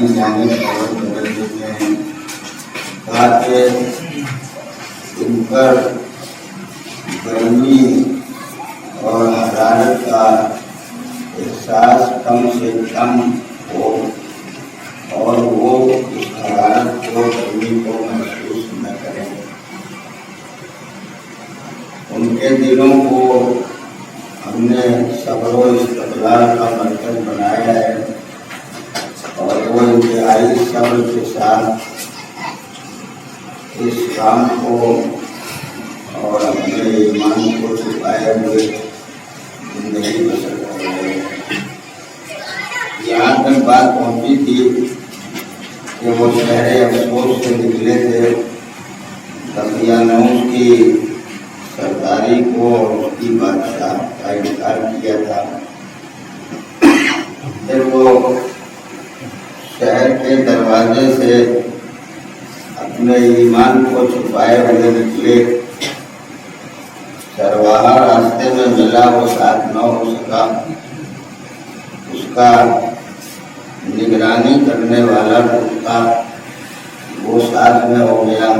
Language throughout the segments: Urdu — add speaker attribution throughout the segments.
Speaker 1: ہماری جانب توجہ کر دیتے ہیں تاکہ ان پر گرمی اور حرارت کا احساس کم سے کم ہو اور وہ اس حرارت کو گرمی کو محسوس نہ کریں۔ ان کے دلوں کو ہم نے صبر و استقلال کا مرکز بنایا ہے اور وہ انتہائی صبر کے ساتھ اس کام کو اور اپنے ایمان کو چھپائے ہوئے زندگی بسر کر رہے ہیں۔ یہاں تک بات پہنچی تھی کہ وہ شہر افسوس سے نکلے تھے، دقیانوس کی سرداری کو اور اس کی بادشاہ کا انکار کیا تھا۔ پھر وہ شہر کے دروازے سے اپنے ایمان کو چھپائے ہوئے نکلے۔ چرواہا راستے میں ملا، وہ ساتھ نہ ہو سکا، اس کا نگرانی کرنے والا کتا وہ ساتھ میں ہو گیا۔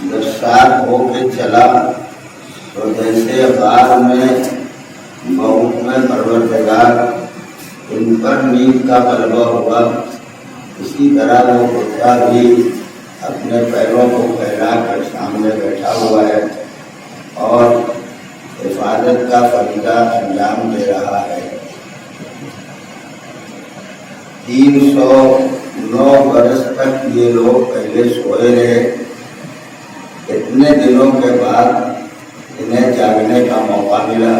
Speaker 1: جب ساتھ ہو کے چلا تو جیسے غار میں بحکم پروردگار ان پر نیند کا غلبہ ہوا، اسی طرح وہ کتا بھی اپنے پیروں کو پھیلا کر سامنے بیٹھا ہوا ہے اور حفاظت کا فریضہ انجام دے رہا ہے۔ 309 برس تک یہ لوگ پہلے سوئے رہے، اتنے دنوں کے بعد انہیں جاگنے کا موقع ملا۔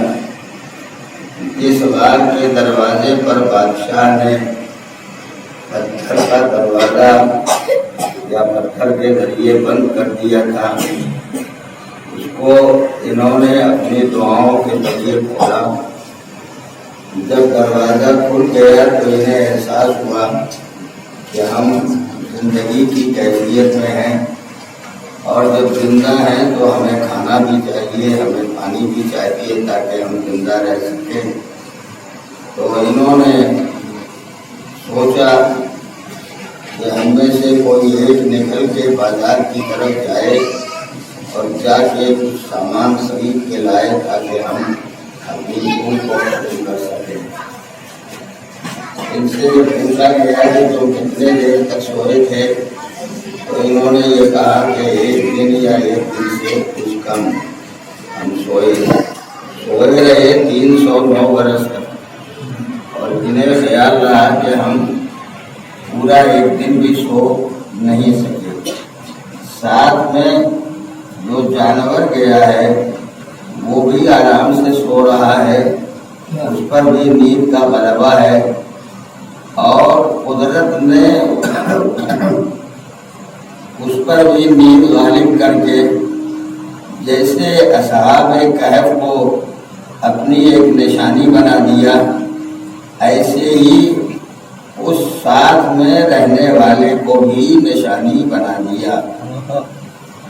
Speaker 1: اس غار کے دروازے پر بادشاہ نے پتھر کا دروازہ یا پتھر کے ذریعے بند کر دیا تھا، اس کو انہوں نے اپنی دعاؤں کے ذریعے کھولا۔ جب دروازہ کھل گیا تو انہیں احساس ہوا کہ ہم زندگی کی کیفیت میں ہیں اور جب زندہ ہیں تو ہمیں کھانا بھی چاہیے، ہمیں پانی بھی چاہیے تاکہ ہم زندہ رہ سکیں۔ تو انہوں نے سوچا کہ ہم میں سے کوئی ایک نکل کے بازار کی طرف جائے اور جا کے کچھ سامان خرید کے لائے تاکہ ہم اپنی بھوک کو ختم کر سکیں۔ ان سے پوچھا گیا کہ تم کتنے دیر تک سوئے تھے، تو انہوں نے یہ کہا کہ 1 دن یا 1 دن سے کچھ کم ہم سوئے رہے 309 برس تک، اور انہیں خیال رہا کہ ہم پورا 1 دن بھی سو نہیں سکے۔ ساتھ میں جو جانور گیا ہے وہ بھی آرام سے سو رہا ہے، اس پر بھی نیند کا غلبہ ہے، اور قدرت نے اس پر بھی نیند غالب کر کے جیسے اصحاب کہف کو اپنی ایک نشانی بنا دیا، ایسے ہی اس ساتھ میں رہنے والے کو بھی نشانی بنا دیا۔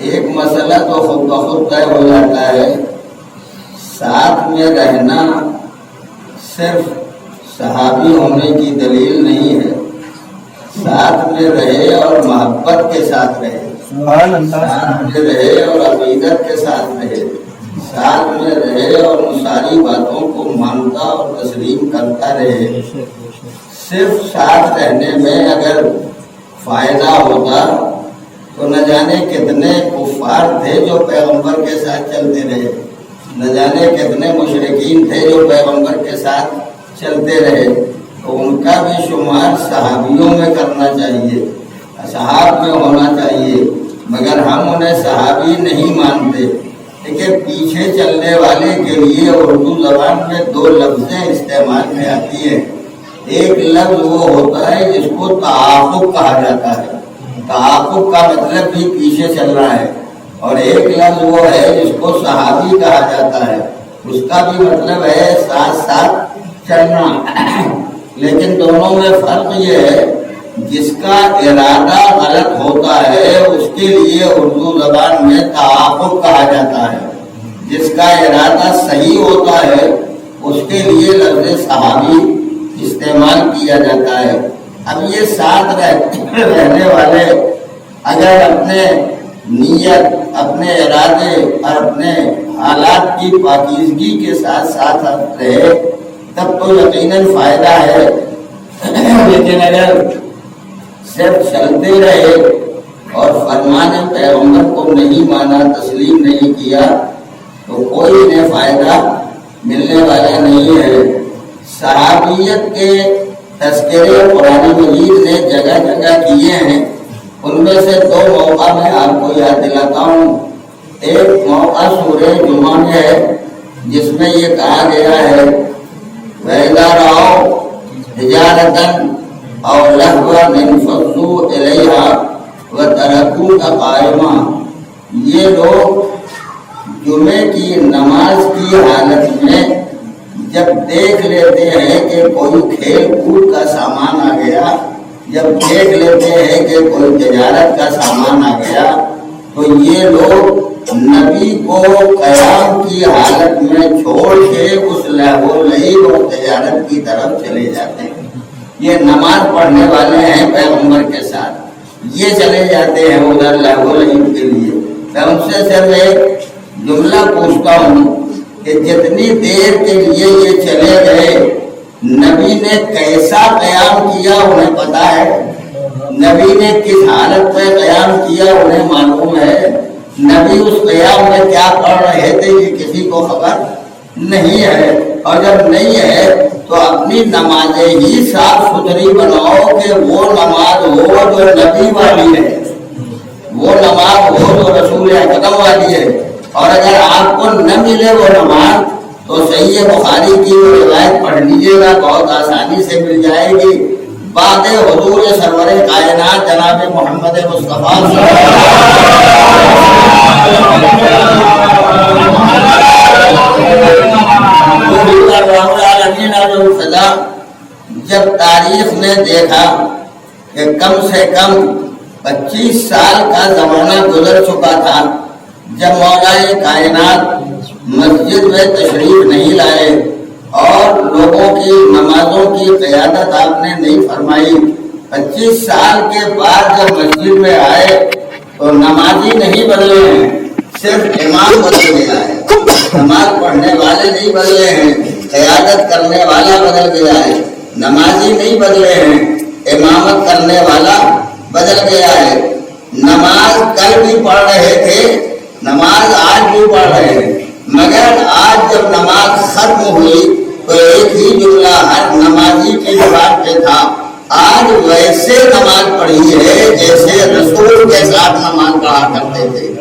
Speaker 1: ایک مسئلہ تو خود بخود طے ہو جاتا ہے، ساتھ میں رہنا صرف صحابی ہونے کی دلیل نہیں ہے، ساتھ میں رہے اور محبت کے ساتھ رہے، ساتھ میں رہے اور عقیدت کے ساتھ رہے، ساتھ میں رہے اور ان ساری باتوں کو مانتا اور تسلیم کرتا رہے۔ صرف ساتھ رہنے میں اگر فائدہ ہوتا تو نہ جانے کتنے کفار تھے جو پیغمبر کے ساتھ چلتے رہے، نہ جانے کتنے مشرکین تھے جو پیغمبر کے ساتھ چلتے رہے، تو ان کا بھی شمار صحابیوں میں کرنا چاہیے، اصحاب میں ہونا چاہیے، مگر ہم انہیں صحابی نہیں مانتے۔ لیکن پیچھے چلنے والے کے لیے اردو زبان میں 2 لفظیں استعمال میں آتی ہیں۔ ایک لفظ وہ ہوتا ہے جس کو تعاقب کہا جاتا ہے، تعاقب کا مطلب بھی پیچھے چل رہا ہے، اور ایک لفظ وہ ہے جس کو صحابی کہا جاتا ہے، اس کا بھی مطلب ہے ساتھ ساتھ چلنا۔ لیکن دونوں میں فرق یہ ہے، جس کا ارادہ غلط ہوتا ہے اس کے لیے اردو زبان میں تعاقب کہا جاتا ہے، جس کا ارادہ صحیح ہوتا ہے اس کے لیے لفظ صحابی استعمال کیا جاتا ہے۔ اب یہ ساتھ رہنے والے اگر اپنے نیت، اپنے ارادے اور اپنے حالات کی پاکیزگی کے ساتھ ساتھ رہے تب تو یقیناً فائدہ ہے، لیکن اگر صرف چلتے رہے اور فرمان پیغمبر کو نہیں مانا، تسلیم نہیں کیا تو کوئی انہیں فائدہ ملنے والا نہیں ہے۔ صحابیت کے تذکرے قرآن مجید نے جگہ جگہ کیے ہیں، ان میں سے دو موقع میں آپ کو یاد دلاتا ہوں۔ ایک موقع سورہ جمعہ میں ہے جس میں یہ کہا گیا ہے وَإِذَا رَأَوْا تِجَارَةً أَوْ لَهْوًا انفَضُّوا إِلَيْهَا وَتَرَكُوكَ قَائِمًا۔ یہ لوگ جمعے کی نماز کی حالت میں جب دیکھ لیتے ہیں کہ کوئی کھیل کود کا سامان آ گیا، جب دیکھ لیتے ہیں کہ کوئی تجارت کا سامان آ گیا تو یہ لوگ نبی کو قیام کی حالت میں چھوڑ کے اس لہو لعب اور تجارت کی طرف چلے جاتے ہیں۔ یہ نماز پڑھنے والے ہیں پیغمبر کے ساتھ، یہ چلے جاتے ہیں ادھر لہو لعب کے لیے۔ میں ان سے صرف ایک جملہ پوچھتا ہوں کہ جتنی دیر کے لیے یہ چلے گئے نبی نے کیسا قیام کیا انہیں پتا ہے؟ نبی نے کس حالت میں قیام کیا انہیں معلوم ہے؟ نبی اس قیام میں کیا پڑھ رہے تھے یہ کسی کو خبر نہیں ہے۔ اور جب نہیں ہے تو اپنی نمازیں ہی صاف ستھری بناؤ کہ وہ نماز ہو جو نبی والی ہے، وہ نماز ہو جو رسول اکرم والی ہے۔ اور اگر آپ کو نہ ملے وہ نماز تو صحیح بخاری کی وہ روایت پڑھ لیجیے گا، بہت آسانی سے مل جائے گی۔ بعد حضور سرور کائنات جناب محمد مصطفیٰ جب تاریخ نے دیکھا کہ کم سے کم 25 سال کا زمانہ گزر چکا تھا جب مولا کائنات مسجد میں تشریف نہیں لائے اور لوگوں کی نمازوں کی قیادت آپ نے نہیں فرمائی، 25 سال کے بعد جب مسجد میں آئے تو نمازی نہیں بدلے ہیں، صرف امام بدل گیا ہے۔ نماز پڑھنے والے نہیں بدلے ہیں، قیادت کرنے والا بدل گیا ہے۔ نمازی نہیں بدلے ہیں، امامت کرنے والا بدل گیا ہے۔ نماز کل بھی پڑھ رہے تھے، نماز آج بھی پڑھ رہے ہیں، مگر آج جب نماز ختم ہوئی تو ایک ہی جملہ ہر نمازی کی زبان پہ تھا، آج ویسے نماز پڑھی ہے جیسے رسول کے ساتھ نماز پڑھا کرتے تھے،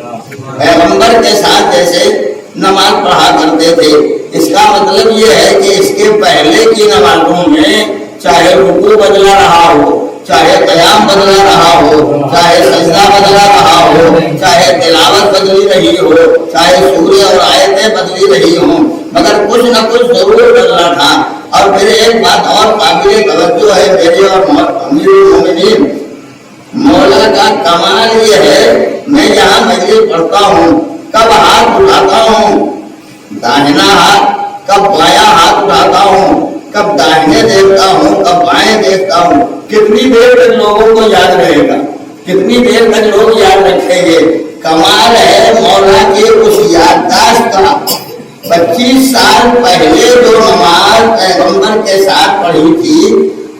Speaker 1: پیغمبر کے ساتھ جیسے نماز پڑھا کرتے تھے۔ اس کا مطلب یہ ہے کہ اس کے پہلے کی نمازوں میں چاہے رکوع بدلا رہا ہو، چاہے قیام بدلا رہا ہو، چاہے سجدہ بدلا رہا ہو، چاہے تلاوت بدلی رہی ہو، چاہے سورے اور آیتیں بدلی رہی ہوں، مگر کچھ نہ کچھ ضرور بدلا تھا۔ اور پھر ایک بات اور قابل توجہ ہے میرے اور امیر المومنین، مولا کا کمال یہ ہے میں یہاں مجلس پڑھتا ہوں، کب ہاتھ اٹھاتا ہوں داہنا ہاتھ، کب بایاں ہاتھ اٹھاتا ہوں، کب داہنے دیکھتا ہوں، کب بائیں دیکھتا ہوں، کتنی دیر تک لوگوں کو یاد رہے گا، کتنی دیر تک لوگ یاد رکھیں گے؟ کمال ہے مولا کے اس یادداشت کا۔ 25 سال پہلے جو نماز پیغمبر کے ساتھ پڑھی تھی،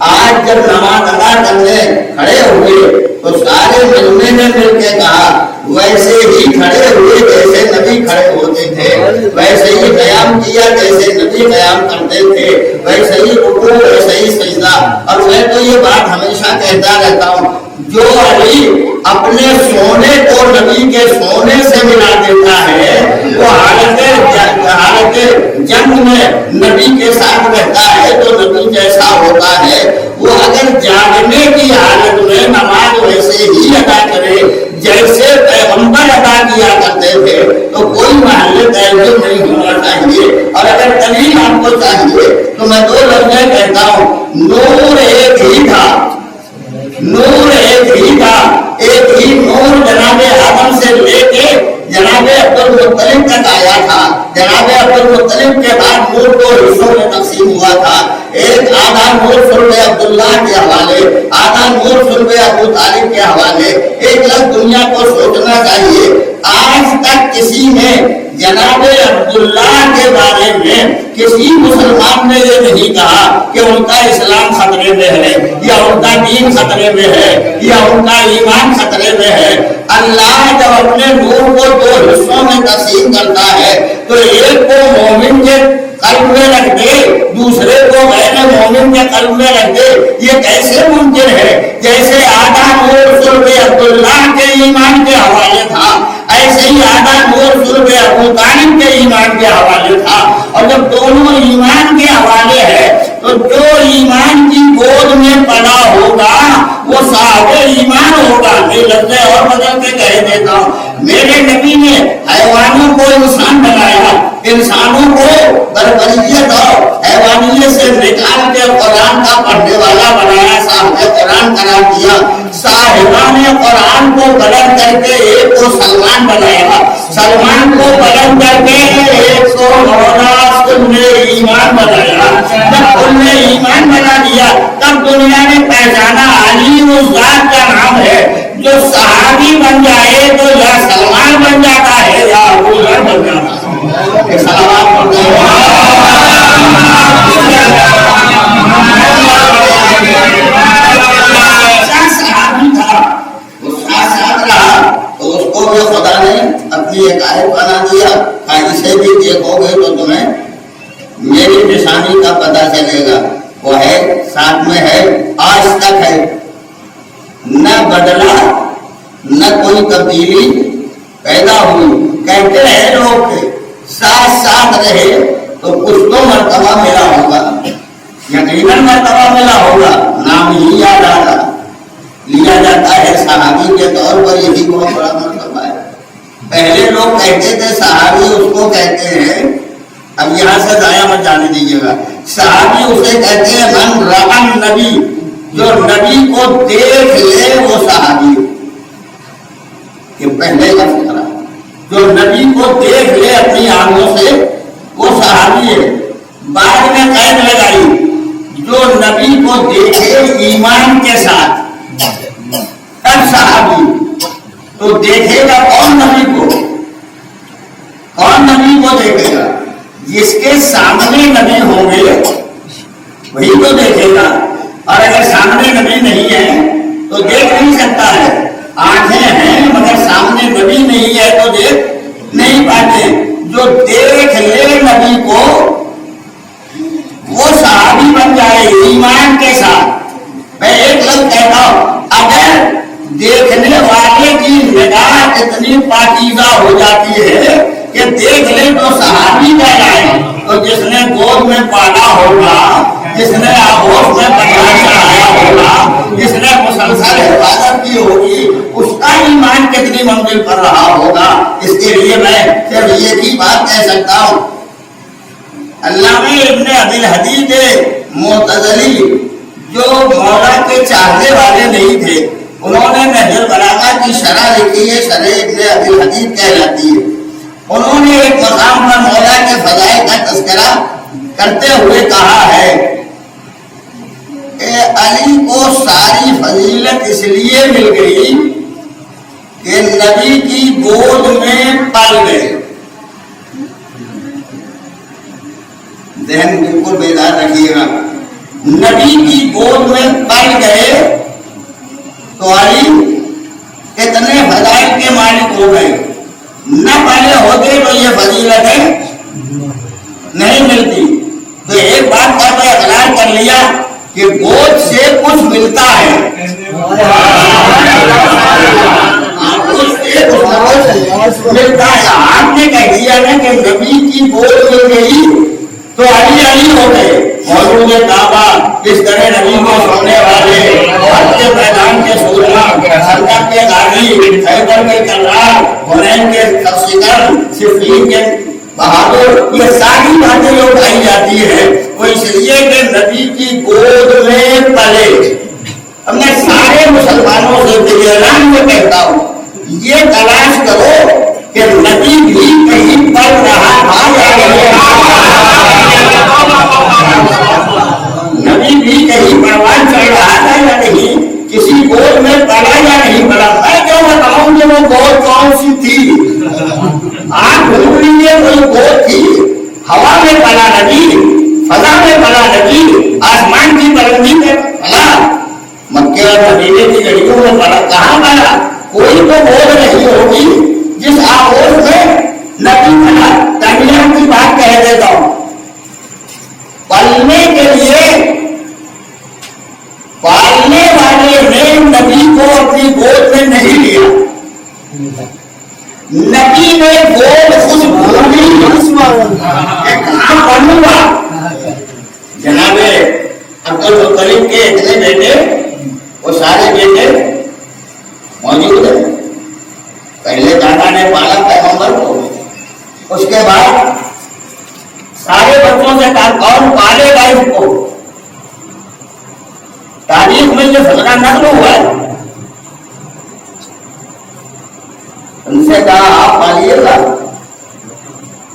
Speaker 1: آج جب نماز ادا کرنے کھڑے ہوئے تو سارے مجمع نے مل کے کہا ویسے ہی کھڑے ہوئے جیسے نبی کھڑے ہوتے تھے، ویسے ہی قیام کیا جیسے نبی قیام کرتے تھے، ویسے ہی رکوع ویسے ہی سجدہ۔ اور میں تو یہ بات ہمیشہ کہتا رہتا ہوں، جو علی اپنے سونے کو نبی کے سونے سے ملا دیتا ہے وہ حالت جنگ میں نبی کے ساتھ رہتا ہے تو نبی جیسا ہوتا ہے۔ وہ اگر جاگنے کی حالت میں نماز ویسے ہی ادا کرے جیسے پیغمبر ادا کیا کرتے تھے تو کوئی محل تعجب نہیں ہونا چاہیے۔ اور اگر دلیل آپ کو چاہیے تو میں 2 لفظ کہتا ہوں، نور ایک ہی تھا، نور ایک ہی تھا، ایک ہی نور جناب آدم سے لے کے جناب عبدالمطلب تک آیا تھا۔ جناب عبدالمطلب کے بعد نور 2 حصوں میں تقسیم ہوا تھا، ایک آدھا نور سورہ عبداللہ کے حوالے، نور صلب ابو طالب کے حوالے ایک لفظ دنیا کو سوچنا چاہیے، آج تک کسی نے جناب عبداللہ کے بارے میں کسی مسلمان نے یہ نہیں کہا کہ ان کا اسلام خطرے میں ہے یا ان کا دین خطرے میں ہے یا ان کا ایمان خطرے میں ہے۔ اللہ جب اپنے نور کو دو حصوں میں تقسیم کرتا ہے تو ایک کو مومن کے قلب میں رکھ دے، دوسرے کو غیر مومن کے قلب میں رکھ دے، یہ کیسے ممکن ہے؟ جیسے آدھا نور صلب عبداللہ کے ایمان کے حوالے تھا، ایسے ہی آدھا نور صلب ابو طالب کے ایمان کے حوالے تھا۔ اور جب دونوں ایمان کے حوالے ہے تو جو ایمان کی گود میں پڑا ہوگا وہ صاحب ایمان ہوگا۔ یہ لفظیں اور بدل کے کہہ دیتا ہوں، میرے نبی نے حیوانوں کو انسان بنایا، انسانوں کو بربریت اور حیوانیت سے نکال کے قرآن کا پڑھنے والا بنایا، صاحب قرآن قرار دیا۔ صاحبان قرآن کو بلند کر کے ایک کو سلمان بنایا، سلمان کو بلند کر کے ایک کو مولا سن ایمان بنایا۔ جب ان نے ایمان بنا دیا تب دنیا نے پہچانا علی اس ذات کا نام ہے جو صحابی بن جائے تو یا سلمان بن جاتا ہے یا ابو ذر بن جاتا ہے۔ سلامات پڑھتے خدا نے اپنی ایک آیت بنا دیا، اسے بھی دیکھو گے تو تمہیں میری نشانی کا پتہ چلے گا۔ وہ ہے ساتھ میں ہے، آج تک ہے، نہ بدلا نہ کوئی تبدیلی پیدا ہوئی۔ کہتے ہیں لوگ کہ ساتھ ساتھ رہے تو کچھ تو مرتبہ ملا ہوگا، یقیناً مرتبہ ملا ہوگا، نام ہی یاد آ لیا جاتا ہے صحابی کے طور پر، یہی بہت بڑا مرتبہ ہے۔ پہلے لوگ کہتے تھے صحابی اس کو کہتے ہیں، اب یہاں سے ضائع مت جانے دیجیے گا، صحابی اسے کہتے ہیں من رأى نبی، جو نبی کو دیکھ لے وہ صحابی ہے۔ کہ پہلے کا فکرہ جو نبی کو دیکھ لے اپنی آنکھوں سے وہ صحابی ہے۔ بعد میں قید لگائی جو نبی کو دیکھے ایمان کے ساتھ تب صحابی۔ تو دیکھے گا کون نبی کو؟ کون نبی کو دیکھے گا؟ جس کے سامنے نبی ہوں گے وہی تو دیکھے گا، اور اگر سامنے نبی نہیں ہے تو دیکھ نہیں سکتا ہے۔ آنکھیں ہیں مگر سامنے نبی نہیں ہے تو دیکھ نہیں پاتے۔ جو دیکھ لے نبی کو وہ صحابی بن جائے ایمان کے ساتھ۔ میں ایک لفظ کہتا ہوں، اگر دیکھنے والے کی نگاہ اتنی پاکیزہ ہو جاتی ہے کہ دیکھ لے تو صحابی کہلائے، تو جس نے گود میں پالا ہوگا، جس نے آغوش میں پکڑا چڑھایا ہوگا، جس نے مسلسل حفاظت کی ہوگی، اس کا ایمان کتنی منزل پر رہا ہوگا۔ اس کے لیے میں صرف یہ بھی بات کہہ سکتا ہوں، علامہ ابن ابی الحدید معتزلی جو مولا کے چاہنے والے نہیں تھے، انہوں نے نہج البلاغہ کی شرح لکھی ہے، شرح ابن ابی الحدید کہلاتی ہے۔ انہوں نے ایک مقام پر مولا کے فضائل کا تذکرہ کرتے ہوئے کہا ہے کہ علی کو ساری فضیلت اس لیے مل گئی کہ نبی کی گود میں پل گئے۔ ذہن بالکل بیدار رکھیے گا، نبی کی گود میں پل گئے تو علی اتنے فضائل کے مالک ہو گئے۔ نہ پہلے ہوتے تو یہ فضیلتیں نہیں ملتی۔ تو ایک بات کا تو اقرار کر لیا کہ گود سے کچھ ملتا ہے، ملتا ہے۔ آپ نے کہہ دیا نا کہ نبی کی گود مل گئی تو علی علی ہو گئے۔ موجود کعبہ اس طرح نبی کو سننے والے، حج کے میدان کے سورہ، خندق کے غازی، خیبر کے کرار، حنین کے تفسیر، صفین کے بہادر، یہ ساری باتیں جو کہی جاتی ہے وہ اس لیے کہ نبی کی گود میں پلے۔ اب میں سارے مسلمانوں سے اعلان میں کہتا ہوں، یہ تلاش کرو کہ نبی بھی کہیں پل رہا تھا یا نبی بھی کہیں پروان چڑھ رہا تھا یا نہیں، کسی میں پلا یا نہیں پلا؟ میں کیوں بتاؤں کہ وہ گود کون سی تھی؟ آپ ڈھونڈ لیجیے کوئی گود تھی، ہوا میں پلا نبی، فضا میں پلا نبی، آسمان کی بلندی میں پلا، مکے اور مدینے کی گڑیوں میں پلا، کہاں پلا؟ کوئی تو گود نہیں ہوگی جس آغوش میں نبی پلا۔ تنیام کی بات کہہ دیتا ہوں، پلنے کے لیے پالنے والے نے نبی کو اپنی گود میں نہیں لیا، نبی نے گود خود بھولی، کہاں پڑھوں گا؟ جناب عبدالمطلب کے اتنے بیٹے، وہ سارے بیٹے موجود ہیں۔ پہلے دادا نے پالا پیغمبر کو، اس کے بعد سارے بچوں سے کہا کون پالے گا اس کو؟ تاریخ میں یہ فضلہ نقل ہوا ہے، ان سے کہا آپ پالیے گا،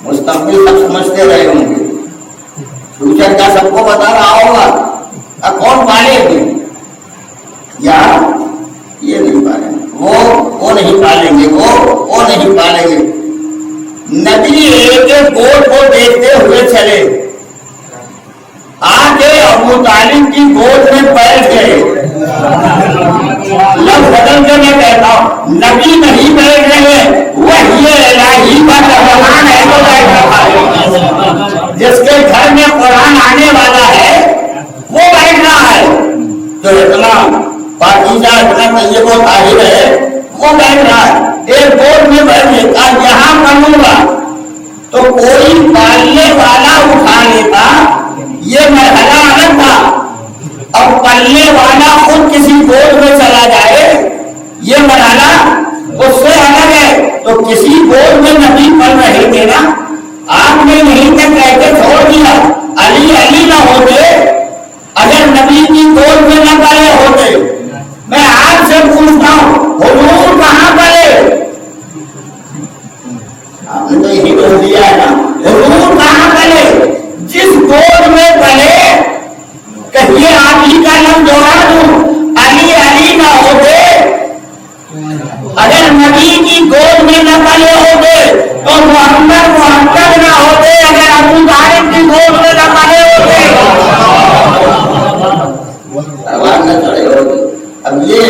Speaker 1: مستقبل سب سمجھتے رہے ہوں گے، فیوچر کا سب کو بتا رہا ہوگا، اب کون پالے گے؟ یا یہ نہیں پالیں گے، وہ نہیں پالیں گے، وہ نہیں پالیں گے۔ نبی ایک ایک گود کو دیکھتے ہوئے چلے، آگے ابو طالب کی گود میں بیٹھ گئے۔ لفظ بدل کے میں کہتا ہوں، نبی نہیں بیٹھ رہے، وحی الہی کا ترجمان ہے تو بیٹھ رہا ہے۔ جس کے گھر میں قرآن آنے والا ہے وہ بیٹھ رہا ہے، جو اتنا پاکیزہ اتنا طیب و طاہر ہے وہ بیٹھ رہا ہے۔ ایک گود میں بیٹھ گئے، کہا یہاں پڑھوں گا، تو کوئی پالنے والا اٹھا لیتا، یہ مرحلہ الگ تھا۔ اب پلنے والا خود کسی گود میں چلا جائے، یہ مرحلہ اس سے الگ ہے۔ تو کسی گود میں نبی پڑھ رہے تھے نا، آپ نے نہیں تک کہہ کے چھوڑ دیا، علی علی نہ ہوتے اگر نبی کی گود میں نہ پڑے ہوتے۔ میں آپ سے پوچھتا ہوں، حضور کہاں پڑے؟ آپ نے تو یہی بول دیا ہے نا، حضور کہاں پڑے؟ جس گود میں پڑے، کہیے علی کا نام دوہرا دوں، علی علی نہ ہوتے اگر نبی کی گود میں نہ پڑے ہوتے، تو محمد محمد نہ ہوتے اگر ابو طالب کی گود میں نہ پڑے ہوتے۔ آواز نہ چڑھے ہوتے۔ اب یہ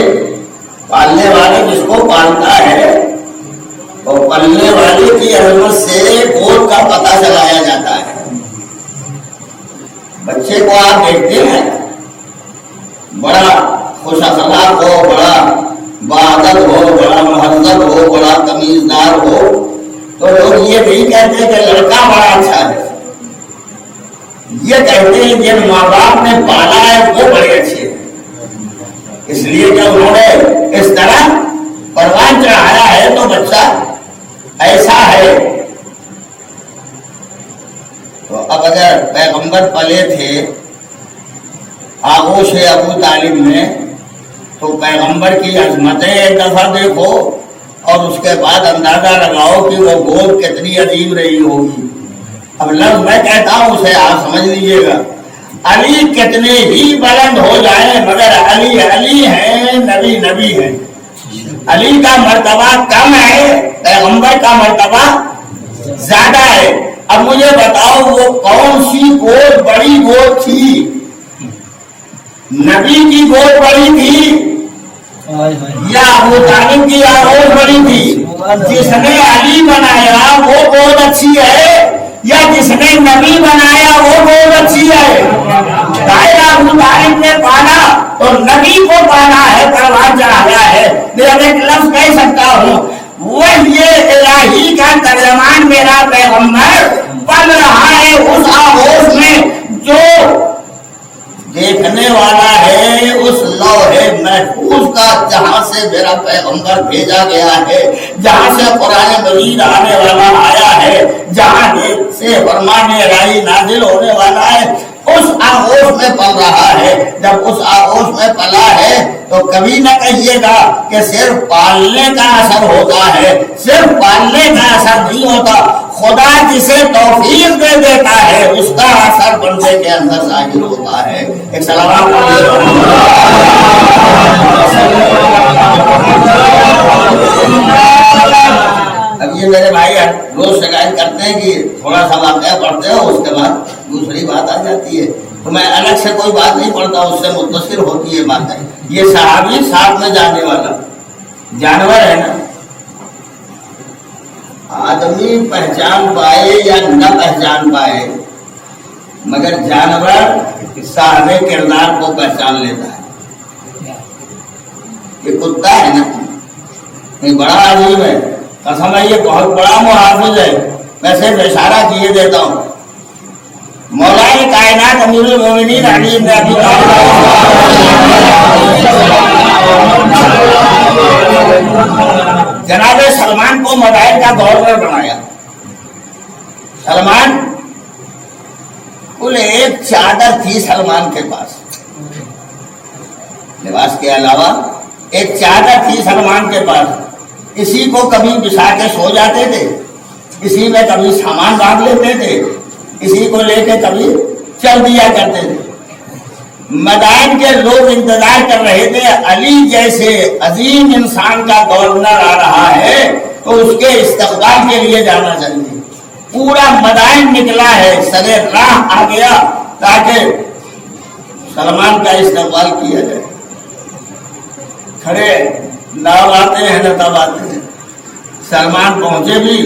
Speaker 1: پالنے والے جس کو پالتا ہے، اور پلنے والے کی عظمت سے گود کا پتہ چلایا جاتا ہے۔ بچے کو آپ دیکھتے ہیں، بڑا خوش اخلاق ہو، بڑا باعدت ہو، بڑا مہذب ہو، بڑا تمیزدار ہو، تو لوگ یہ نہیں کہتے کہ لڑکا بڑا اچھا ہے، یہ کہتے ہیں جن ماں باپ نے پالا ہے وہ بڑے اچھے ہیں، اس لیے کہ انہوں نے اس طرح پروان چڑھایا ہے تو بچہ ایسا ہے۔ تو اب اگر پیغمبر پلے تھے آغوش ابو طالب میں، تو پیغمبر کی عظمتیں ایک دفعہ دیکھو اور اس کے بعد اندازہ لگاؤ کہ وہ گود کتنی عظیم رہی ہوگی۔ اب لفظ میں کہتا ہوں اسے آپ سمجھ لیجیے گا، علی کتنے ہی بلند ہو جائیں مگر علی علی ہیں، نبی نبی ہیں۔ علی کا مرتبہ کم ہے، پیغمبر کا مرتبہ زیادہ ہے۔ اب مجھے بتاؤ وہ کون سی گود بڑی گود تھی؟ نبی کی گود بڑی تھی یا ابو طالب کی آغوش بڑی تھی؟ جس نے علی بنایا وہ گود اچھی ہے یا جس نے نبی بنایا وہ گود اچھی ہے؟ دائرہ ابو طالب نے پالا تو نبی کو پانا ہے، پروان چڑھایا ہے۔ میں ایک لفظ کہہ سکتا ہوں، وہ یہ الہی کا ترجمان میرا پیغمبر پل رہا ہے اس آغوش میں جو دیکھنے والا ہے اس لوح محفوظ کا، جہاں سے میرا پیغمبر بھیجا گیا ہے، جہاں سے قرآن مجید آنے والا آیا ہے، جہاں سے فرمان الہی نازل ہونے والا ہے، اس آغوش میں پل رہا ہے۔ جب اس آغوش میں پلا ہے تو کبھی نہ کہیے گا کہ صرف پالنے کا اثر ہوتا ہے، صرف پالنے کا اثر نہیں ہوتا، خدا جسے توفیق دے دیتا ہے اس کا اثر بندے کے اندر ظاہر ہوتا ہے۔ ایک سلام کرتے ہیں کہ تھوڑا سا واقعہ پڑھتے ہو، اس کے بعد دوسری بات آ جاتی ہے، تو میں الگ سے کوئی بات نہیں پڑھتا، اس سے متصل ہوتی ہے باتیں. یہ صحابی ساتھ میں جانے والا جانور ہے نا. آدمی پہچان پائے یا نہ پہچان پائے مگر جانور صاحب کردار کو پہچان لیتا ہے. یہ کتا ہے نا، یہ بڑا عجیب ہے، قسم ہے یہ بہت بڑا محافظ ہے. میں صرف اشارہ کیے دیتا ہوں. مولا کائنات امیر المومنین علی بن ابی جناب سلمان کو مدائن کا گورنر بنایا. سلمان کل ایک چادر تھی سلمان کے پاس، لباس کے علاوہ ایک چادر تھی سلمان کے پاس. اسی کو کبھی بچھا کے سو جاتے تھے، اسی میں کبھی سامان باندھ لیتے تھے، اسی کو لے کے کبھی چل دیا کرتے تھے. مدائن کے لوگ انتظار کر رہے تھے علی جیسے عظیم انسان کا گورنر آ رہا ہے تو اس کے استقبال کے لیے جانا چاہیے. پورا مدائن نکلا ہے، سرے راہ آ گیا تاکہ سلمان کا استقبال کیا جائے. کھڑے ناؤ آتے ہیں نہ تب آتے ہیں. سلمان پہنچے بھی،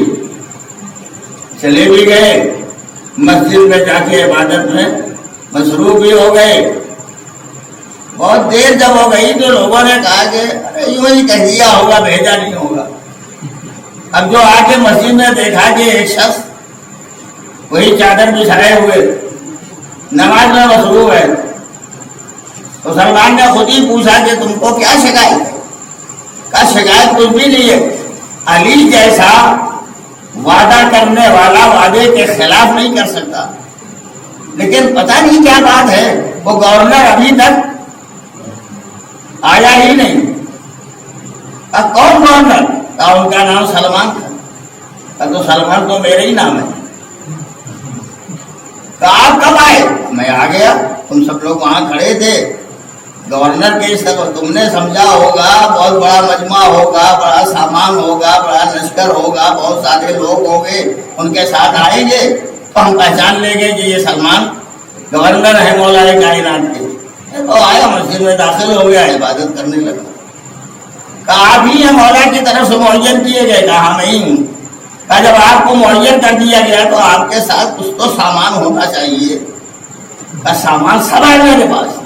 Speaker 1: چلے بھی گئے، مسجد میں جا کے عبادت میں مصروف بھی ہو گئے. بہت دیر جب ہو گئی تو لوگوں نے کہا کہ ارے یوں ہی کہہ دیا ہوگا، بھیجا نہیں ہوگا. اب جو آ کے مسجد میں دیکھا کہ ایک شخص وہی چادر بچھائے ہوئے نماز میں مصروف ہے تو سلمان نے خود ہی پوچھا کہ تم کو کیا شکایت ہے؟ کہا شکایت کچھ بھی نہیں ہے. علی جیسا وعدہ کرنے والا وعدے کے خلاف نہیں کر سکتا، لیکن پتہ نہیں کیا بات ہے وہ گورنر ابھی تک آیا ہی نہیں. کون گورنر؟ ان کا نام سلمان تھا. تو سلمان تو میرے ہی نام ہے. آپ کب آئے؟ میں آ گیا، تم سب لوگ وہاں کھڑے تھے. گورنر کے تم نے سمجھا ہوگا بہت بڑا مجمع ہوگا، بڑا سامان ہوگا، بڑا لشکر ہوگا، بہت سارے لوگ ہوں گے، ان کے ساتھ آئیں گے تو ہم پہچان لیں گے کہ یہ سلمان گورنر ہے مولا کائنات کے. تو آیا مسجد میں داخل ہو گیا، عبادت کرنے لگا. کہا آپ ہی ہیں مولا کی طرف سے معین کیے گئے؟ کہا نہیں ہوں. کہا جب آپ کو معین کر دیا گیا تو آپ کے ساتھ کچھ تو سامان ہونا چاہیے. کہا سامان سب ہے میرے پاس،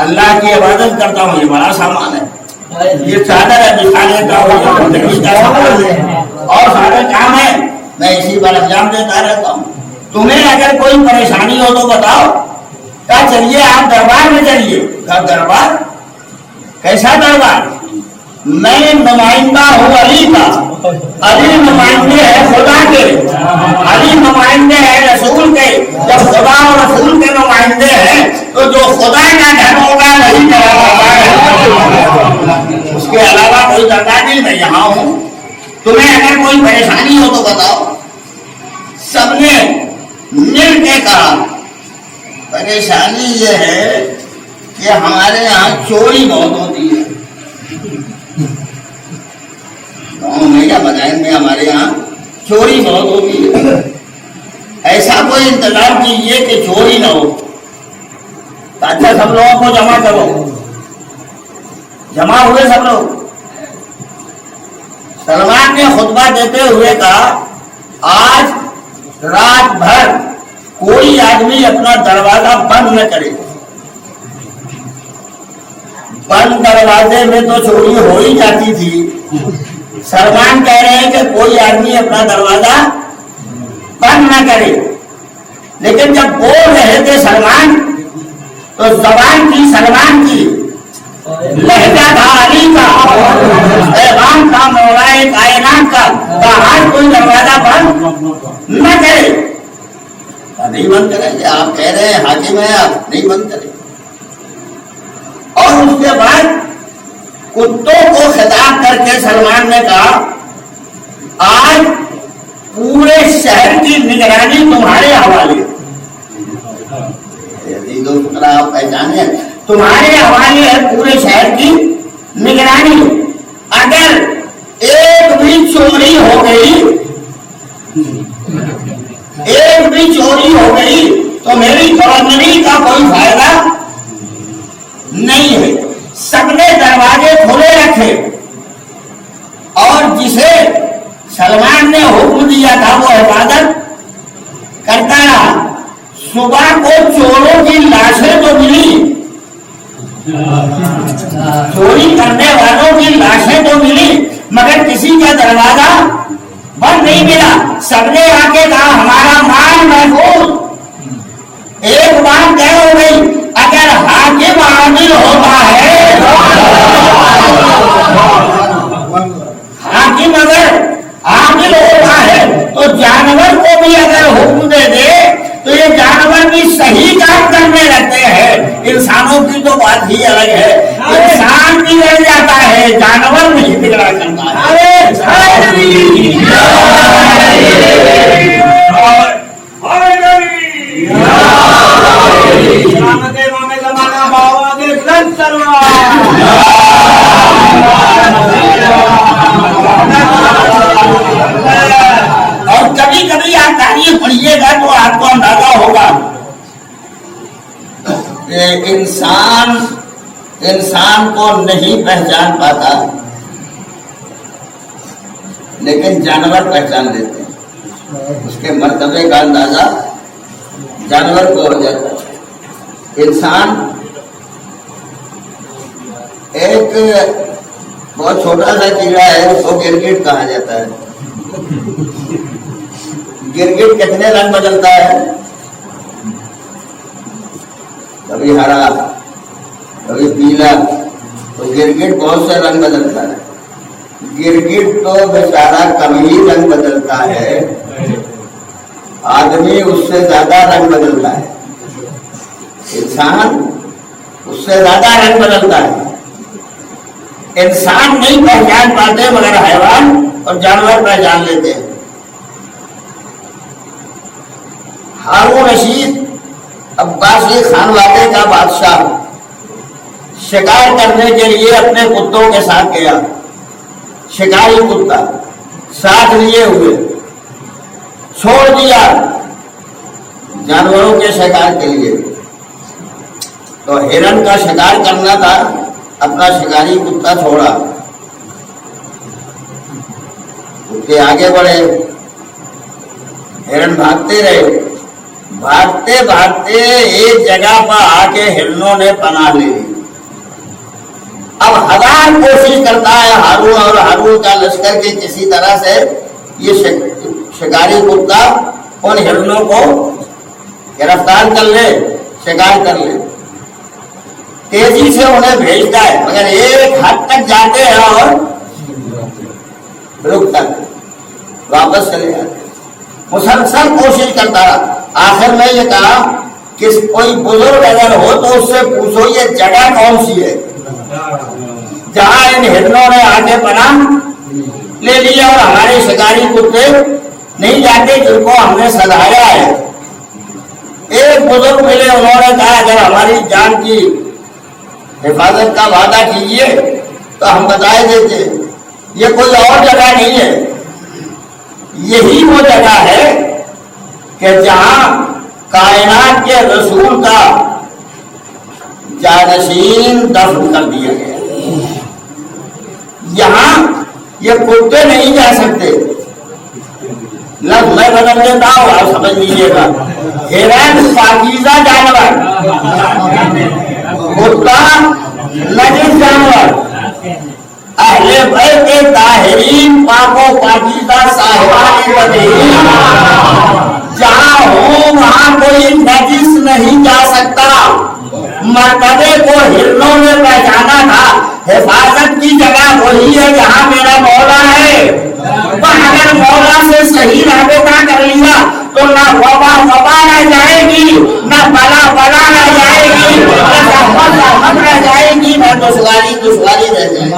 Speaker 1: اللہ کی عبادت کرتا ہوں، یہ بڑا سامان ہے، یہ چادر ہے بچھانے کا سامان ہے اور سارے کام ہے، میں اسی پر انجام دیتا رہتا ہوں. تمہیں اگر کوئی پریشانی ہو تو بتاؤ. کہا چلیے آپ دربار میں چلیے. کہا دربار؟ کیسا دربار؟ میں نمائندہ ہوں علی کا. علی نمائندے ہے خدا کے، علی نمائندے ہے رسول کے. جب خدا اور رسول کے نمائندے ہیں تو جو خدا کا گھر ہوگا نہیں کرا، اس کے علاوہ کوئی درکار نہیں. میں یہاں ہوں، تمہیں اگر کوئی پریشانی ہو تو بتاؤ. سب نے مل کے کہا پریشانی یہ ہے کہ ہمارے یہاں چوری بہت ہوتی ہے. گاؤں میں یا مدائن میں ہمارے یہاں چوری بہت ہوتی ہے. ایسا کوئی انتظام کیجیے کہ چوری نہ ہو. اچھا سب لوگوں کو جمع کرو. جمع ہوئے سب لوگ. سلمان نے خطبہ دیتے ہوئے کہا آج رات بھر کوئی آدمی اپنا دروازہ بند نہ کرے. بند دروازے میں تو چوری ہو ہی جاتی تھی. سلمان کہہ رہے ہیں کہ کوئی آدمی اپنا دروازہ بند نہ کرے. لیکن جب بول رہے تھے سلمان تو زبان کی سلمان کی، لہجہ تھا علی کا، پیغام تھا مولا کائنات کا. باہر کوئی دروازہ بند نہ کرے. نہیں بند کریں گے، آپ کہہ رہے ہیں حاکم ہیں، آپ نہیں بند کریں. اور اس کے بعد کتوں کو خطاب کر کے سلمان نے کہا آج پورے شہر کی نگرانی تمہارے حوالے. آپ پہچانے تمہارے حوالے ہے پورے شہر کی نگرانی. اگر ایک بھی چوری ہو گئی ایک بھی چوری ہو گئی تو میری گورنری کا کوئی فائدہ نہیں ہے. سب نے دروازے کھلے رکھے اور جسے سلمان نے حکم دیا تھا وہ حفاظت کرتا رہا. صبح کو چوروں کی لاشیں تو ملی, چوری کرنے والوں کی لاشیں تو ملی, مگر کسی کا دروازہ بند نہیں ملا. سب نے آ کے کہا ہمارا مال محفوظ. ایک بات طے ہو گئی, اگر حاکم عادل ہوتا ہے, حاکم اگر عادل ہوتا ہے تو جانور کو بھی اگر حکم دے دے تو یہ جانور بھی صحیح کام کرنے لگتے ہیں. انسانوں کی تو بات ہی الگ ہے, انسان بگڑ جاتا ہے, جانور نہیں بگڑا کرتا ہے. اور کبھی کبھی آپ تاریخ پڑھیے گا تو آپ کو اندازہ ہوگا کہ انسان کو نہیں پہچان پاتا لیکن جانور پہچان لیتے ہیں. اس کے مرتبے کا اندازہ جانور کو ہو جاتا ہے. انسان ایک بہت چھوٹا سا کیڑا ہے, اس کو گرگٹ کہا جاتا ہے. گرگٹ کتنے رنگ بدلتا ہے, کبھی ہرا کبھی پیلا, تو گرگٹ بہت سے رنگ بدلتا ہے. گرگٹ تو بیچارہ کم ہی رنگ بدلتا ہے, آدمی اس سے زیادہ رنگ بدلتا ہے, انسان اس سے زیادہ رنگ بدلتا ہے. انسان نہیں پہچان پاتے مگر حیوان اور جانور پہچان لیتے ہیں. ہارون رشید عباسی خانوادے کا بادشاہ شکار کرنے کے لیے اپنے کتوں کے ساتھ گیا. شکاری کتا ساتھ لیے ہوئے چھوڑ دیا جانوروں کے شکار کے لیے. تو ہرن کا شکار کرنا تھا, اپنا شکاری کتا چھوڑا, اس کے آگے بڑھے. ہرن بھاگتے رہے, بھاگتے بھاگتے ایک جگہ پر آ کے ہرنوں نے پناہ لے لی. اب ہزار کوشش کرتا ہے ہارون اور ہارون کا لشکر کے کسی طرح سے یہ شکاری کتا ان ہرنوں کو گرفتار کر لے, شکار کر لے. تیزی سے انہیں بھیجتا ہے مگر ایک حد تک جاتے ہیں اور رکتا ہے, واپس چلے جاتے. مسلسل کوشش کرتا رہا. آخر میں یہ کہا کہ کوئی بزرگ اگر ہو تو اس سے پوچھو یہ جگہ کون سی ہے جہاں ان ہرنوں نے آگے پناہ لے لیا اور ہمارے شکاری کتے نہیں جاتے جن کو ہم نے سدھایا ہے. ایک بزرگ ملے, انہوں نے کہا اگر ہماری جان کی حفاظت کا وعدہ کیجیے تو ہم بتائے دیتے. یہ کوئی اور جگہ نہیں ہے, یہی وہ جگہ ہے کہ جہاں کائنات کے رسول کا جانشین دفن کر دیا گیا. یہاں یہ کتے نہیں جا سکتے. لفظ میں بدل دیتا ہوں, آپ سمجھ لیجیے گا. ہرن پاکیزہ جانور, کتا نجس جانور, اہل بیت کے طاہرین پاک و پاکیزہ صاحبان بدین جہاں ہوں وہاں کوئی نجس نہیں جا سکتا. مرتبے کو ہرنوں نے پہچانا تھا. حفاظت کی جگہ وہی ہے جہاں میرا مولا ہے. اگر مولا سے صحیح رابطہ کر لیا تو نہ وبا رہ جائے گی, نہ بلا رہ جائے گی, نہ زحمت رہ جائے گی, نہ دشواری رہ جائے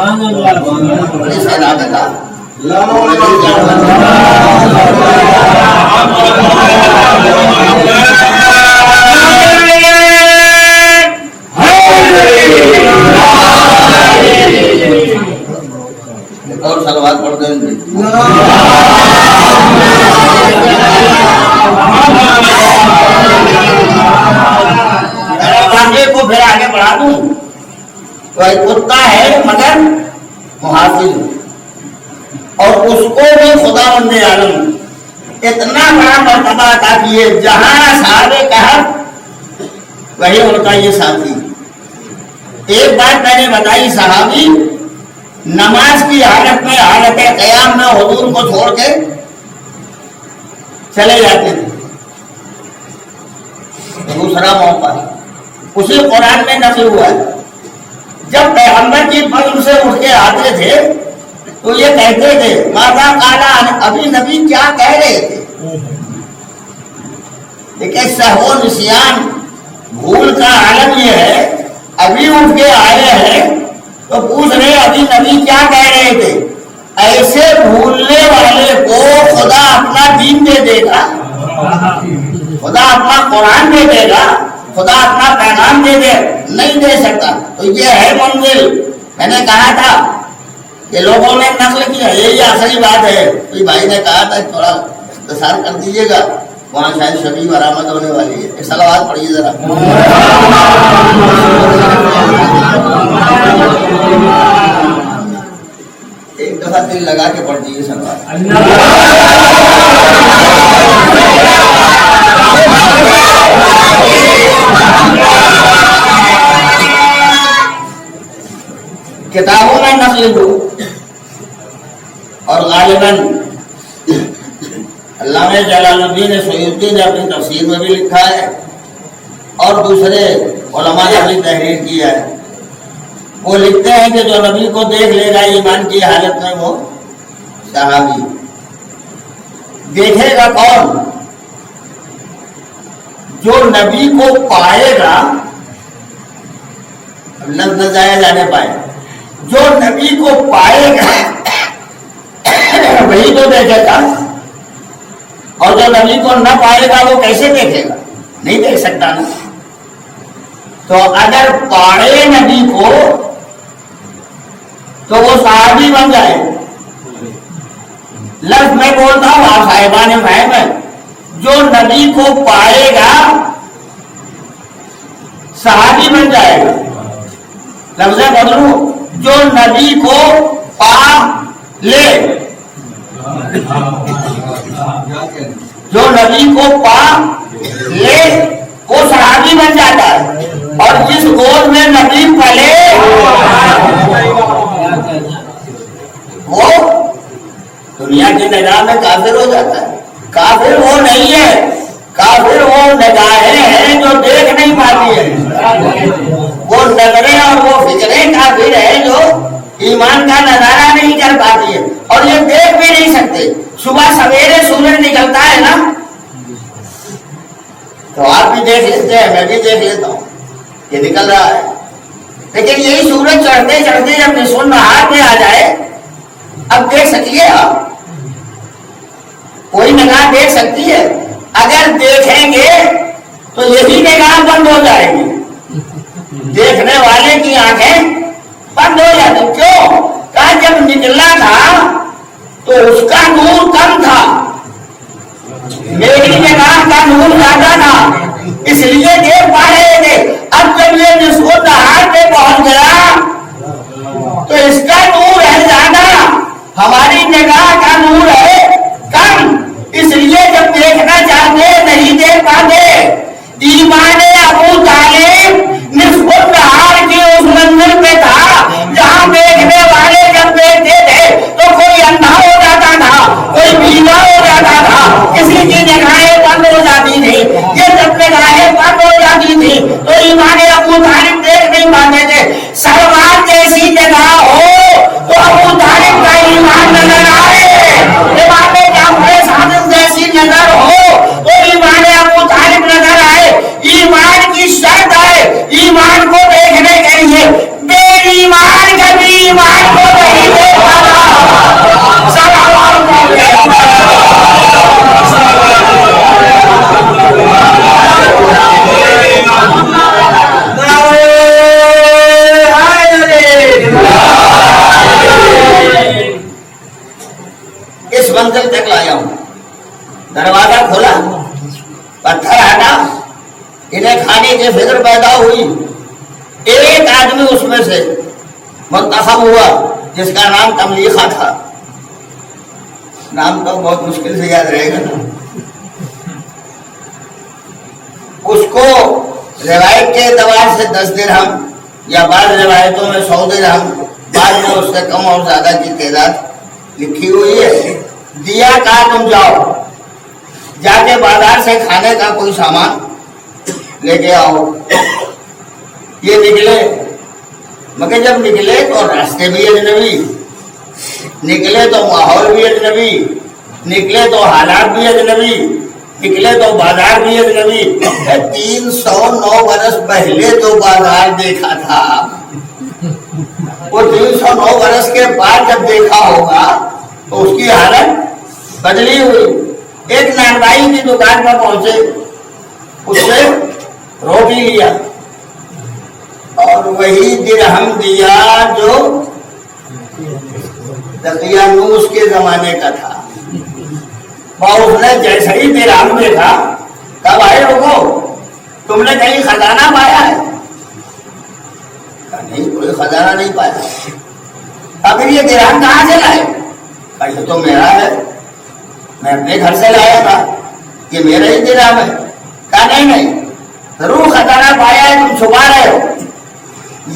Speaker 1: اور سلوات پڑھتے ہیں.
Speaker 2: تو ایک کتا ہے مگر محافظ، اور اس کو بھی خداوند عالم اتنا بڑا مرتبہ عطا کیے، جہاں صحابہ کہف وہی ان کا یہ ساتھی۔ ایک بات میں نے بتائی، صحابی نماز کی حالت میں، حالت قیام میں حضور کو چھوڑ کے چلے جاتے تھے۔ دوسرا موقع اسی قرآن میں نقل ہوا ہے، جب پیغمبر کی فضل سے اٹھ کے آتے تھے تو یہ کہتے تھے ماذا قال، ابھی نبی کیا کہہ رہے تھے؟ لیکن سہو نسیان، بھول کا عالم یہ ہے، ابھی اٹھ کے آئے ہیں تو پوچھ رہے ابھی نبی کیا کہہ رہے تھے۔ ایسے بھولنے والے کو خدا اپنا دین دے دے گا، خدا اپنا قرآن دے دے گا، خدا اپنا پیغام دے دے نہیں دے سکتا۔ تو یہ ہے منزل۔ میں نے کہا تھا کہ لوگوں نے نقل کیا، یہی اصلی بات ہے۔ کوئی بھائی نے کہا تھا تھوڑا اختصار کر دیجیے گا، وہاں شاید شبیہ برآمد ہونے والی ہے۔ ایک صلوات پڑھیے ذرا۔ ایک دفعہ دل لگا کے پڑھ دیجیے صلوات۔ کتابوں میں نقل ہو اور غالباً علامہ جلال الدین سیوطی نے اپنی تفسیر میں بھی لکھا ہے اور دوسرے علماء نے بھی تحریر کیا ہے۔ وہ لکھتے ہیں کہ جو نبی کو دیکھ لے گا ایمان کی حالت میں وہ صحابی۔ دیکھے گا کون؟ جو نبی کو پائے گا، لفظ نہ جایا جانے پائے، جو نبی کو پائے گا وہی تو دیکھے گا، اور جو نبی کو نہ پائے گا وہ کیسے دیکھے گا؟ نہیں دیکھ سکتا نا۔ تو اگر پائے نبی کو تو وہ صحابی بن جائے۔ لفظ میں بولتا ہوں، آپ صاحبان فہم ہے، جو نبی کو پائے گا صحابی بن جائے گا۔ لفظ بدلو، جو نبی کو پا لے، جو نبی کو پا لے وہ صحابی بن جاتا ہے، اور جس گود میں نبی پلے وہ دنیا کی نگاہ میں کافر ہو جاتا ہے۔ کافر وہ نہیں ہے، کافر وہ نگاہیں ہیں جو دیکھ نہیں پاتی ہے، وہ نظریں اور وہ فکریں کافر ہے جو ایمان کا نظارہ نہیں کر پاتی ہے، اور یہ دیکھ بھی نہیں سکتے۔ صبح سویرے سورج نکلتا ہے نا تو آپ بھی دیکھ لیتے ہیں، میں بھی دیکھ لیتا ہوں یہ نکل رہا ہے، لیکن یہی سورج چڑھتے چڑھتے جب نصف النہار میں آ جائے اب دیکھ سکیے آپ؟ کوئی نگاہ دیکھ سکتی ہے؟ اگر دیکھیں گے تو یہی نگاہ بند ہو جائے گی، دیکھنے والے کی آنکھیں بند ہو جاتی۔ کیوں؟ کہا جب نکلا تھا تو اس کا نور کم تھا، میری نگاہ کا نور زیادہ تھا، اس لیے دیکھ پا رہے تھے۔ اب جب یہ نصف النہار پہ پہنچ گیا تو اس کا نور ہے زیادہ، ہماری نگاہ کا نور ہے کم، اس لیے جب دیکھنا چاہتے نہیں دیکھ پاتے۔ ایمان ابو طالب نصف النہار کی اس منزل پہ تھا جہاں دیکھنے والے جب دیکھتے تھے تو کوئی اندھا ہو جاتا تھا، کوئی بینا ہو جاتا تھا، کسی کی نگاہیں بند ہو جاتی تھی۔ یہ جب نگاہیں بند ہو جاتی تھی تو ایمان ابو طالب دیکھ نہیں پاتے تھے۔ سلمان جیسی نگاہ ہو تو ابو طالب کا ایمان نظر آئے، امام جعفر صادق جیسی نظر ہو تو ایمان ابو طالب نظر آئے۔ ایمان کی شرط ہے، ایمان کو دیکھنے کے لیے بے ایمان کبھی ایمان کو نہیں دیکھ پاتا۔ اس منزل تک لایا ہوں، دروازہ کھولا، پتھر ہٹا، انہیں کھانے کی فکر پیدا ہوئی، ایک آدمی اس میں سے منتخب ہوا جس کا نام تملیخہ تھا. نام تو بہت مشکل سے یاد رہے گا نا. اس کو روایت کے اعتبار سے 10 درہم یا بعض روایتوں میں 100 درہم، بعض میں اس سے کم اور زیادہ کی تعداد لکھی ہوئی ہے. دیا کہا تم جاؤ جا کے بازار سے کھانے کا کوئی سامان لے کے آؤ. یہ نکلے، مگر جب نکلے تو راستے بھی اجنبی، نکلے تو ماحول بھی اجنبی، نکلے تو حالات بھی اجنبی، نکلے تو بازار بھی اجنبی. 309 برس پہلے تو بازار دیکھا تھا، وہ 309 برس کے بعد جب دیکھا ہوگا تو اس کی حالت بدلی ہوئی. ایک نانوائی کی دکان پر پہنچے، اس سے روٹی لیا اور وہی درہم دیا جو دقیانوس کے زمانے کا تھا. اس نے جیسے ہی درہم دیکھا، کہا بھائی رکو، تم نے کہیں خزانہ پایا ہے؟ کہا نہیں، کوئی خزانہ نہیں پایا. اگر یہ درہم کہاں سے لائے؟ کہا یہ تو میرا ہے، میں اپنے گھر سے لایا تھا، یہ میرا ہی درہم ہے. کہا نہیں، ضرور خزانہ پایا ہے، تم چھپا رہے ہو.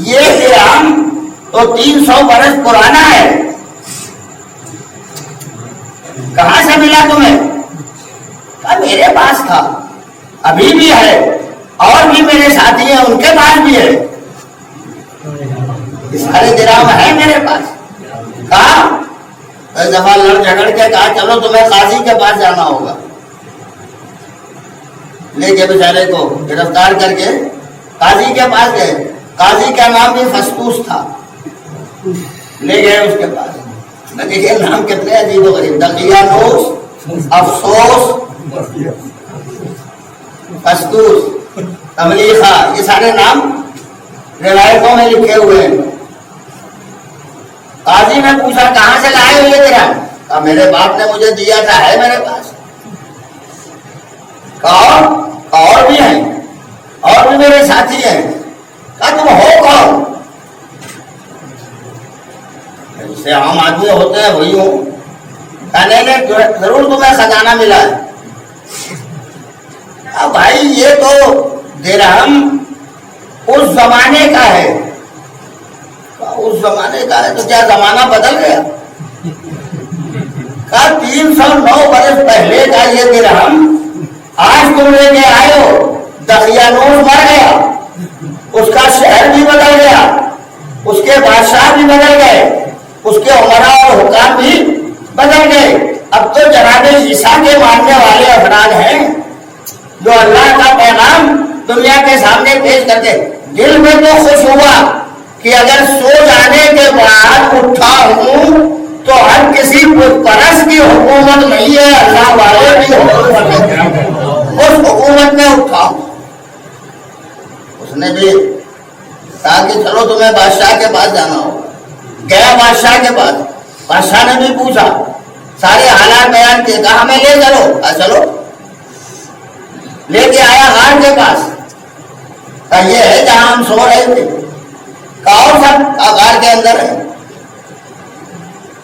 Speaker 2: یہ درہم تو 300 برس پرانا ہے، کہاں سے ملا تمہیں؟ کہا میرے پاس تھا، ابھی بھی ہے، اور بھی میرے ساتھی ہیں ان کے پاس بھی ہے، یہ سارے درہم ہیں میرے پاس. کہا ایک دفعہ لڑ جھگڑ کے کہا چلو تمہیں قاضی کے پاس جانا ہوگا. لے کے بیچارے کو گرفتار کر کے قاضی کے پاس گئے. قاضی کا نام بھی فستوس تھا. لے گئے اس کے پاس. دیکھیے نام کتنے عجیب و غریب، دقیانوس، افسوس، فستوس، تملیخہ، یہ سارے نام روایتوں میں لکھے ہوئے ہیں. قاضی نے پوچھا کہاں سے لائے ہو یہ درہم؟ کہا میرے باپ نے مجھے دیا تھا، ہے میرے پاس. کہا اور بھی ہیں، اور بھی میرے ساتھی ہیں. کہا تم ہو کون؟ جیسے عام آدمی ہوتے ہیں وہی ہوں. کہا نہیں، ضرور تمہیں خزانہ ملا ہے. بھائی یہ تو درہم اس زمانے کا ہے. اس زمانے کا ہے تو کیا زمانہ بدل گیا؟ کہا 309 برس پہلے کا یہ درہم آج تم لے کے آئے ہو. دقیانوس مر گیا، اس کا شہر بھی بدل گیا، اس کے بادشاہ بھی بدل گئے، اس کے عمراء اور حکام بھی بدل گئے. اب تو جناب عیسیٰ کے ماننے والے افراد ہیں جو اللہ کا پیغام دنیا کے سامنے پیش کرتے. دل میں تو خوش ہوا کہ اگر سو جانے کے بعد اٹھا ہوں تو ہر کسی پرست کی حکومت نہیں ہے، اللہ والے بھی حکومت ہے، اس حکومت میں اٹھا ہوں. اس نے بھی کہا کہ چلو تمہیں بادشاہ کے پاس جانا ہو. گیا بادشاہ کے پاس. بادشاہ نے بھی پوچھا، سارے حالات بیان کیے. کہا ہمیں لے چلو. چلو لے کے آیا غار کے پاس. کہا یہ ہے جہاں ہم سو رہے تھے. کہا اور سب غار کے اندر ہے.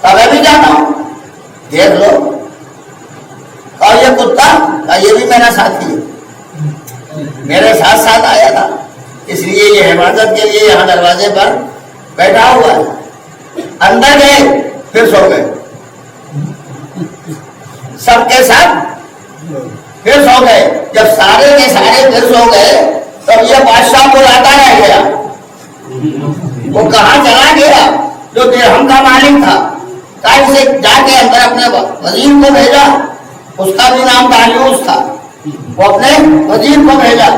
Speaker 2: کہا میں بھی جاتا ہوں، دیکھ لو. کہا یہ کتا؟ کہا یہ بھی میرا ساتھی ہے، میرے ساتھ ساتھ آیا تھا، اس لیے یہ حفاظت کے لیے یہاں دروازے پر بیٹھا ہوا ہے. اندر گئے پھر سو گئے، سب کے ساتھ پھر سو گئے. جب سارے کے سارے پھر سو گئے تب یہ بادشاہ بلاتا رہ گیا. وہ کہاں چلا گیا جو درہم کا مالک تھا؟ کہیں سے جا کے اندر اپنے وزیر کو بھیجا، اس کا بھی نام داریوس تھا. وہ اپنے وزیر کو بھیجا،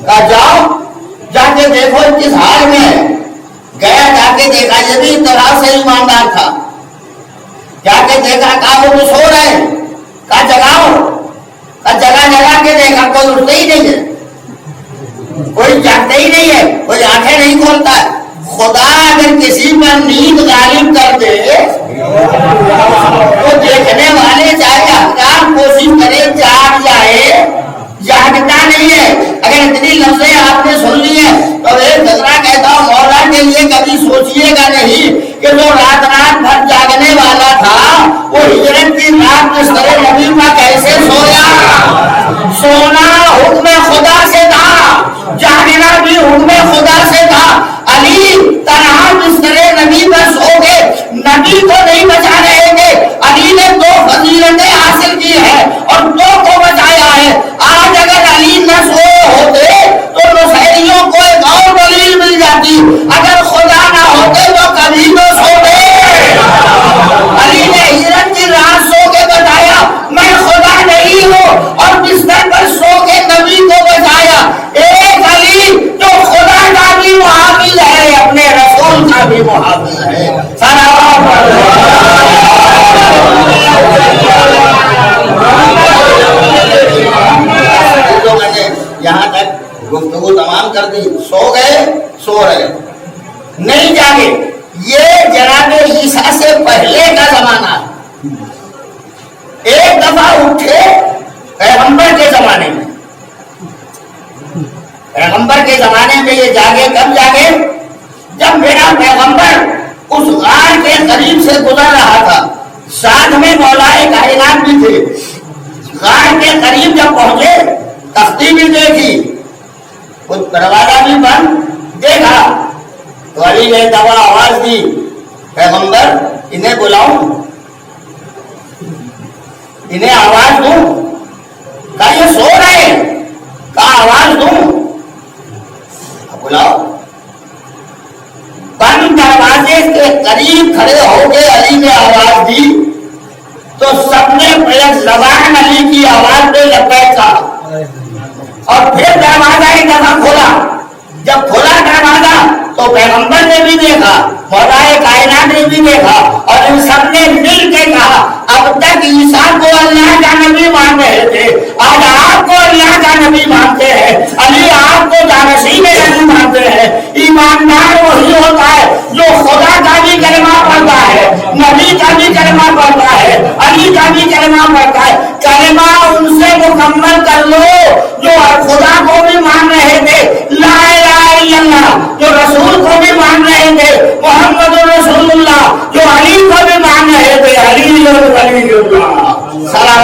Speaker 2: کہا جاؤ جا کے دیکھو کس حال میں ہے. گیا، جا کے دیکھا یہ بھی طرح سے ایماندار تھا. جا کے دیکھا، کہا وہ تو سو رہے ہیں. کہا جگاؤ. کہا جگہ جگہ کے دیکھا کوئی اٹھتے ہی نہیں ہے، کوئی جاگتے ہی نہیں ہے، کوئی آنکھیں نہیں کھولتا ہے. خدا اگر کسی پر نیند غالب کر دے تو دیکھنے والے چاہے ہزار کوشش کرے جاگ جائے، جاگتا نہیں ہے. اگر اتنی لفظیں آپ نے سن لی ہیں تو ایک دوسرا کہتا ہوں مولا کے لیے کبھی سوچیے گا نہیں کہ جو رات بھر جاگنے والا تھا وہ ہجرت کی رات بستر نبی کا کیسے سویا؟ سونا حکم خدا سے تھا، جاگنا بھی حکم خدا سے تھا۔ علی تنہا بستر نبی پر سو گئے، نبی کو نہیں بچا رہے تھے۔ علی نے 2 فضیلتیں حاصل کی ہے اور 2 کو بچایا ہے۔ آج اگر علی نہ سوئے ہوتے تو نصیریوں کو ایک اور دلیل مل جاتی، اگر خدا نہ ہوتے تو کبھی تو سوتے۔ علی نے ہجرت کی رات سو کے بتایا میں خدا نہیں ہوں، اور بستر پر سو کے نبی کو بچایا۔ ایک علی جو خدا کا بھی محافظ ہے، اپنے رسول کا بھی محافظ ہے۔ میں نے یہاں تک گفتگو تمام کر دی۔ سو گئے، سو رہے، نہیں جاگے۔ یہ جناب عیسیٰ سے پہلے کا زمانہ ہے۔ ایک دفعہ اٹھے پیغمبر کے زمانے میں، پیغمبر کے زمانے میں یہ جاگے، کب جاگے؟ جب میرا پیغمبر اس غار کے قریب سے گزر رہا تھا، ساتھ میں مولائے کائنات بھی تھے۔ غار کے قریب جب پہنچے، تختی بھی دیکھی، کچھ دروازہ بھی بند دیکھا، تو علی نے دبا آواز دی پیغمبر انہیں بلاؤں، انہیں آواز دوں؟ کہا یہ سو رہے، کہا آواز دوں؟ بلاؤ۔ بند دروازے کے قریب کھڑے ہو کے علی نے آواز دی تو سب نے پہلے زبان علی کی آواز پہ لبیک کہا، اور پھر دروازہ ایک دفعہ کھولا۔ جب کھولا دروازہ تو پیغمبر نے بھی دیکھا، خدائے کائنات نے بھی دیکھا، اور ان سب نے مل کے کہا اب تک عیسیٰ کو اللہ کا نبی مان رہے تھے، آج آپ کو اللہ کا نبی مانتے ہیں، علی آپ کو جانشین نبی مانتے ہیں۔ ایماندار وہی ہوتا ہے جو خدا کا بھی کلمہ پڑھتا ہے، نبی کا بھی کلمہ پڑھتا ہے، علی کا بھی کلمہ پڑھتا ہے۔ کلمہ ان سے مکمل کر لو جو خدا کو بھی مان رہے تھے، لا الہ الا اللہ، جو رسول کو بھی مان رہے تھے، محمد رسول اللہ، جو علی کو بھی مان رہے تھے، علی اور ولی اللہ۔ سلام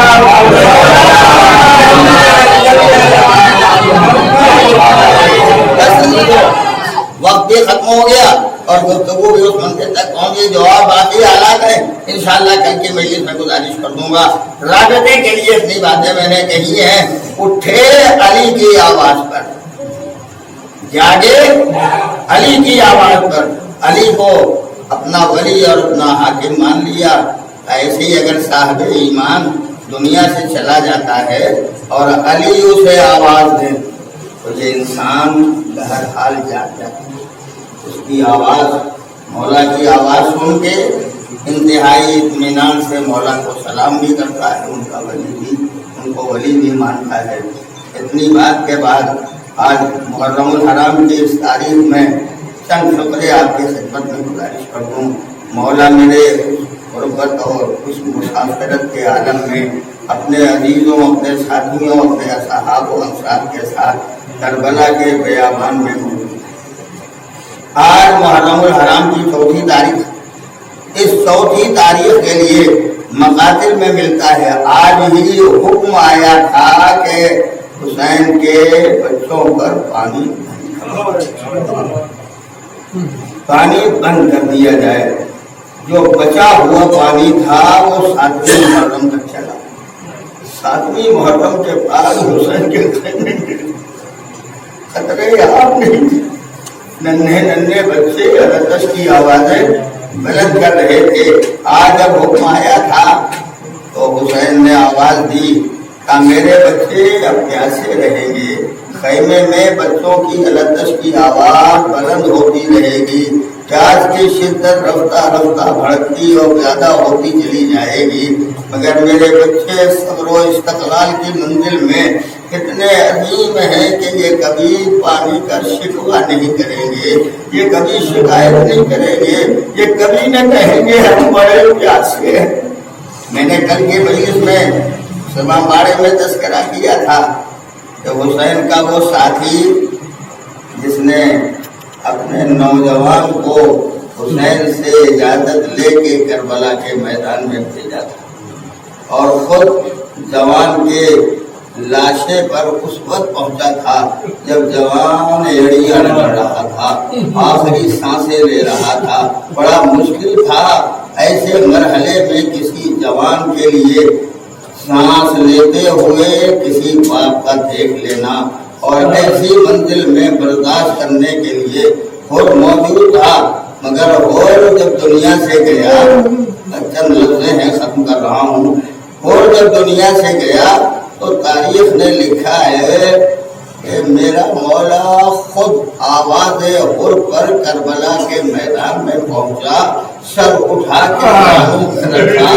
Speaker 2: وقت بھی ختم ہو گیا اور گفتگو بھی اس منزل تک پہنچ گئی۔ جواب باقی اعلیٰ کریں انشاءاللہ کل کی مجلس میں گزارش کر دوں گا۔ رابطے کے لیے اتنی باتیں میں نے کہی ہیں۔ اٹھے علی کی آواز پر، جاگے علی کی آواز پر، علی کو اپنا ولی اور اپنا حاکم مان لیا۔ ایسے ہی اگر صاحب ایمان دنیا سے چلا جاتا ہے اور علی اسے آواز دے تو یہ انسان بہرحال جاگ جاتا ہے۔ اس کی آواز، مولا کی آواز سن کے انتہائی اطمینان سے مولا کو سلام بھی کرتا ہے، ان کا ولی بھی، ان کو ولی بھی مانتا ہے۔ اتنی بات کے بعد آج محرم الحرام کی اس تاریخ میں چند شکریہ آپ کی خدمت میں گزارش کر دوں۔ مولا میرے غربت اور اس مسافرت کے عالم میں اپنے عزیزوں، اپنے ساتھیوں، اپنے اصحاب و انصار کے ساتھ کربلا کے بیابان میں موجود۔ آج محرم الحرام کی 4 تاریخ، اس 4 تاریخ کے لیے مقاتل میں ملتا ہے آج ہی حکم آیا تھا کہ حسین کے بچوں پر پانی بند کر دیا جائے۔ جو بچا ہوا پانی تھا وہ 7ویں محرم تک چلا۔ 7ویں محرم کے بعد حسین کے خیمے میں خطرے آپ نہیں تھے۔ ننھے بچے رتش کی آوازیں بلند کر رہے تھے۔ آج جب حکم آیا تھا تو حسین نے آواز دی کہ میرے بچے اب پیاسے رہیں گے، خیمے میں بچوں کی لتش کی آواز بلند ہوتی رہے گی، پیاس کی شدت رفتہ رفتہ بڑھتی اور زیادہ ہوتی چلی جائے گی، مگر میرے بچے صبر و استقلال کی منزل میں اتنے عظیم ہیں کہ یہ کبھی پانی کا شکوہ نہیں کریں گے، یہ کبھی شکایت نہیں کریں گے، یہ کبھی نہ کہیں گے ہم بڑے پیاسے ہیں۔ میں نے کل کے مجلس میں سلمان باڑے میں تذکرہ کیا تھا کہ حسین کا وہ ساتھی جس نے
Speaker 1: اپنے نوجوان کو حسین سے اجازت لے کے کربلا کے میدان میں بھیجا تھا اور خود جوان کے لاشے پر اس وقت پہنچا تھا جب جوان ایڑیاں لڑ رہا تھا، آخری سانسیں لے رہا تھا۔ بڑا مشکل تھا ایسے مرحلے میں کسی جوان کے لیے سانس لیتے ہوئے کسی باپ کا دیکھ لینا، اور ایسی منزل میں برداشت کرنے کے لیے خود موجود تھا۔ مگر اور جب دنیا سے گیا، چند لفظیں ہیں ختم کر رہا ہوں، اور جب دنیا سے گیا تو تاریخ نے لکھا ہے کہ میرا مولا خود آواز حر پر کربلا کے میدان میں پہنچا، سر اٹھا کے رکھا،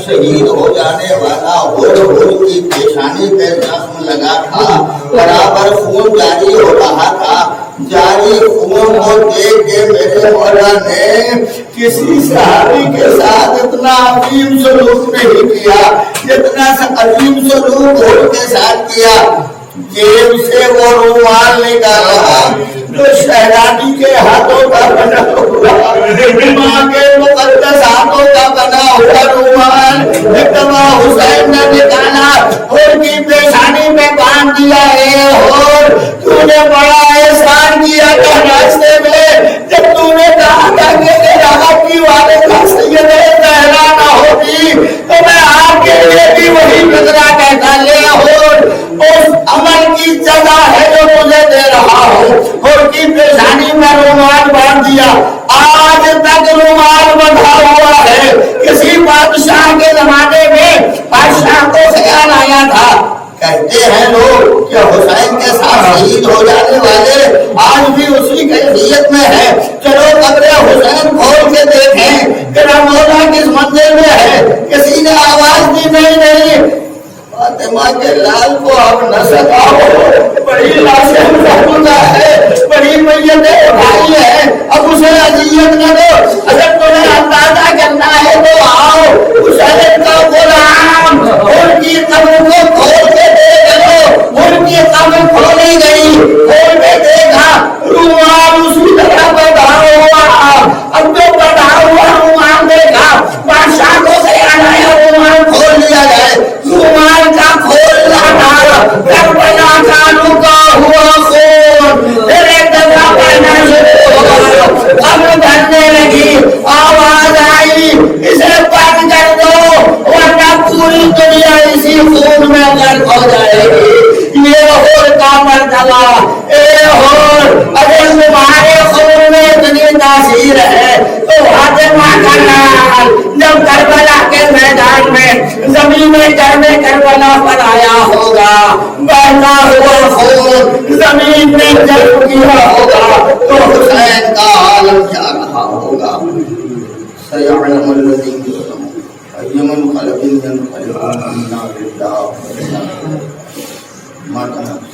Speaker 1: شہید ہو جانے والا حر کی پیشانی پہ زخم لگا تھا، برابر خون جاری ہو رہا تھا۔ جاری خون کو دیکھ کے میرے مولا نے کسی صحابی کے ساتھ اتنا عظیم سلوک نہیں کیا جتنا عظیم سلوک حر کے ساتھ کیا۔ جیب سے وہ رومال نکالا جو شہزادی کے ہاتھوں کا بنا ہوا، ماں کے مقدس ہاتھوں کا بنا ہوا رومال اتبا حسین نے نکالا، ان کی پیشانی میں باندھ دیا۔ اور تو نے بڑا احسان کیا تھا راستے میں جب تو نے کہا تھا کہ راحت کی والدہ سید زہرا نہ ہوتی تو میں آپ کے لیے بھی وہی قدرہ کہتا لیا۔ اور اس عمل کی جزا ہے جو مجھے دے رہا ہوں، اور کی پیشانی میں رومال باندھ دیا۔ آج تک رومال بندھا ہوا ہے۔ کسی بادشاہ کے زمانے میں بادشاہ کو خیال آیا تھا، کہتے ہیں لوگ کہ حسین کے ساتھ شہید ہو جانے والے آج بھی اسی کیفیت میں ہے، چلو قبر حسین کھول کے دیکھیں کہ مولا کس منزل میں ہے۔ کسی نے آواز دی نہیں، فاطمہ کے لال کو اب نہ سکاؤ، بڑی لاشیں محفوظہ ہے، بڑی میتیں اٹھائی ہے، اب اسے اذیت نہ دو۔ اگر تمہیں اندازہ کرنا ہے تو آؤ، حسین کا غلام ان کی قبر کو کھول کے دیکھ لو۔ ان کی قبر کھولی گئی، کھول کے دیکھا رومال اسی طرح بندھا ہوا۔ اب جو بندھا ہوا رومال دیکھا، بادشاہ کو خیال آیا رومال کھول لیا جائے۔ رومال کا کھولنا تھا، کربلا کا رکا ہوا خون پھر ایک دفعہ بہنا شروع ہوا، قبر بھرنے لگی۔ آواز آئی اسے بند کر دو ورنہ پوری دنیا اسی خون میں غرق ہو جائے گی۔ یہ حر کا مرتبہ، اے حر، اگر تمہارے خون میں اتنی تاثیر ہے تو فاطمہ کا لال جب کربلا کے میدان میں زمین کربلا پر آیا ہوگا، بہتا ہوا خون زمین میں جل گیا ہوگا تو حسین کا عالم کیا رہا ہوگا۔ سیعلم الذین ظلموا أَيَّ مُنقَلَبٍ يَنقَلِبُونَ إِلَىٰ رِضَاءِ اللَّهِ۔